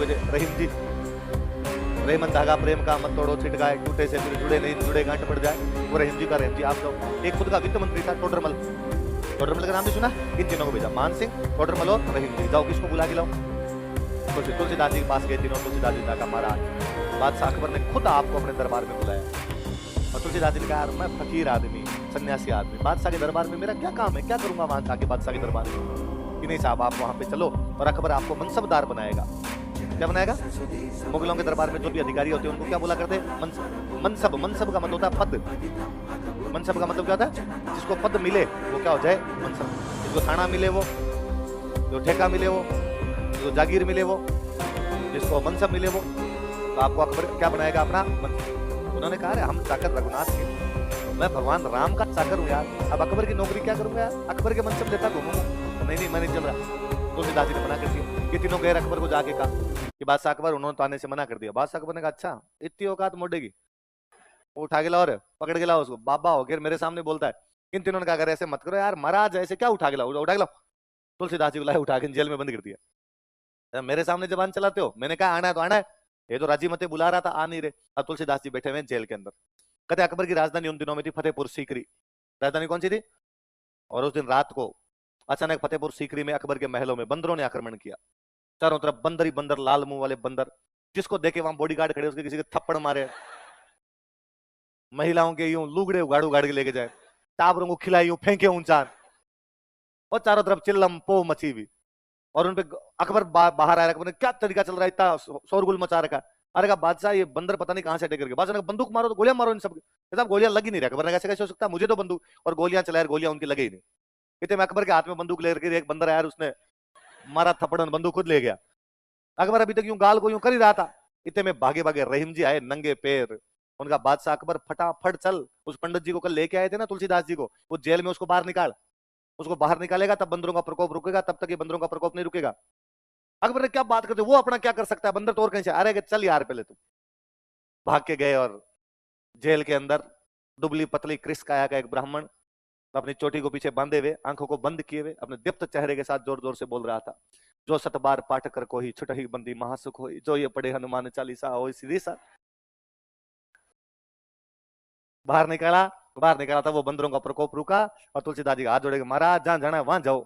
वजह रहीम जी, रेमन धागा प्रेम का मत तोड़ो, छिटकाए टूटे से फिर जुड़े नहीं, जुड़े गांठ पड़ जाए, वो रहीम जी का रहीम जी। आप जाओ। एक खुद का वित्त मंत्री था टोडरमल, टोडरमल का नाम भी सुना? इन तीनों को भेजा, मान सिंह, टोडरमल और रहीम जी। जाओ किसको बुला के लाओ? तुलसीदास जी के पास गए तीनों। तुलसीदास जी ने कहा महाराज, बादशाह अकबर ने खुद आपको अपने दरबार में बुलाया। और तुलसीदास जी ने कहा यार मैं फकीर आदमी, सन्यासी आदमी, बादशाह के दरबार में मेरा क्या काम है, क्या करूंगा वहां जाके बादशाह के दरबार में? कि नहीं साहब, आप वहां पे चलो और अकबर आपको मनसबदार बनाएगा। क्या बनाएगा? मुगलों के दरबार में जो भी अधिकारी होते हैं उनको क्या बोला करते हैं? मनसब। मनसब का मतलब होता है पद। मनसब का मतलब क्या होता है? जिसको पद मिले वो क्या हो जाए? मनसब। जिसको थाना मिले वो, जो ठेका मिले वो, जो जागीर मिले वो, जिसको मनसब मिले वो, तो आपको अकबर क्या बनाएगा? अपना मनसब। उन्होंने कहा हम चाकर रघुनाथ के, मैं भगवान राम का चाकर हूँ यार, अब अकबर की नौकरी क्या करूंगा यार? अकबर के मनसब लेता घूमूंगा? नहीं, मैं नहीं चल रहा। तुलसीदास जी ने मना कर दिया। ये तीनों गए अकबर को जाके कहा कि बादशाह अकबर, उन्होंने तो आने से मना कर दिया। बादशाह अकबर ने कहा अच्छा, इतनी औकात मोड़ेगी? वो उठा के लाओ रे, पकड़ के लाओ उसको। बाबा हो गया मेरे सामने बोलता है। इन तीनों ने कहा अगर ऐसे मत करो यार महाराज, ऐसे क्या उठा के लाओ? उठा के लाओ। तुलसीदास जी को लाए, उठा के जेल में बंद कर दिया। मेरे सामने जबान चलाते हो? मैंने कहा आना है तो आना है, ये तो राजी मते बुला रहा था, आ नहीं रहे। अब तुलसीदास जी बैठे हुए जेल के अंदर। कहते अकबर की राजधानी उन दिनों में थी फतेहपुर सीकरी। राजधानी कौन सी थी? और उस दिन रात को अचानक फतेहपुर सीकरी में अकबर के महलों में बंदरों ने आक्रमण किया। चारों तरफ बंदर ही बंदर, लाल मुंह वाले बंदर, जिसको देखे वहां बॉडीगार्ड खड़े, उसके किसी के थप्पड़ मारे, महिलाओं के यूं लुगड़े उगाड़ उगाड़ के लेके जाए, टाबरों को खिलाई यूं फेंके ऊंचा, और चारों तरफ चिल्लम पो मची हुई। और उनपे अकबर बाहर आया। अकबर ने क्या तरीका चल रहा है, इतना शोरगुल मचा रखा। अरे कहा बादशाह ये बंदर पता नहीं कहां से अटैक करके। बादशाह ने बंदूक मारो, तो गोलियां मारो इन सब। साहब गोलियां लगी नहीं रहा। अकबर ने कैसे कैसे हो सकता, मुझे तो बंदूक और गोलियां चलाए, गोलियां उनकी लगे ही नहीं। इतने में अकबर के हाथ में बंदूक लेकर एक बंदर आया, उसने मारा थप्पड़, बंदूक खुद ले गया। अकबर अभी तक यूं गाल को यूं कर ही रहा था। इतने में भागे भागे रहीम जी आए नंगे पैर। उनका बादशाह अकबर फटाफट चल, उस पंडित जी को कल लेके आए थे ना तुलसीदास जी को, वो जेल में, उसको बाहर निकाल। उसको बाहर निकालेगा तब बंदरों का प्रकोप रुकेगा, तब तक ये बंदरों का प्रकोप नहीं रुकेगा। अकबर ने क्या बात करते, वो अपना क्या कर सकता है, बंदर तो और कहीं से। अरे चल यार पहले तुम। भाग के गए और जेल के अंदर दुबली पतली क्रिस काया का एक ब्राह्मण अपनी चोटी को पीछे बांधे हुए, आंखों को बंद किए हुए, अपने दीप्त चेहरे के साथ जोर जोर से बोल रहा था, जो सतबार पाठ कर कोई छुटही बंदी महासुख होई, जो ये पढ़े हनुमान चालीसा हो सीधी सा। बाहर निकाला। बाहर निकाला था वो बंदरों का प्रकोप रुका। और तुलसीदास जी हाथ जोड़े, महाराज जहां जाना है वहां जाओ,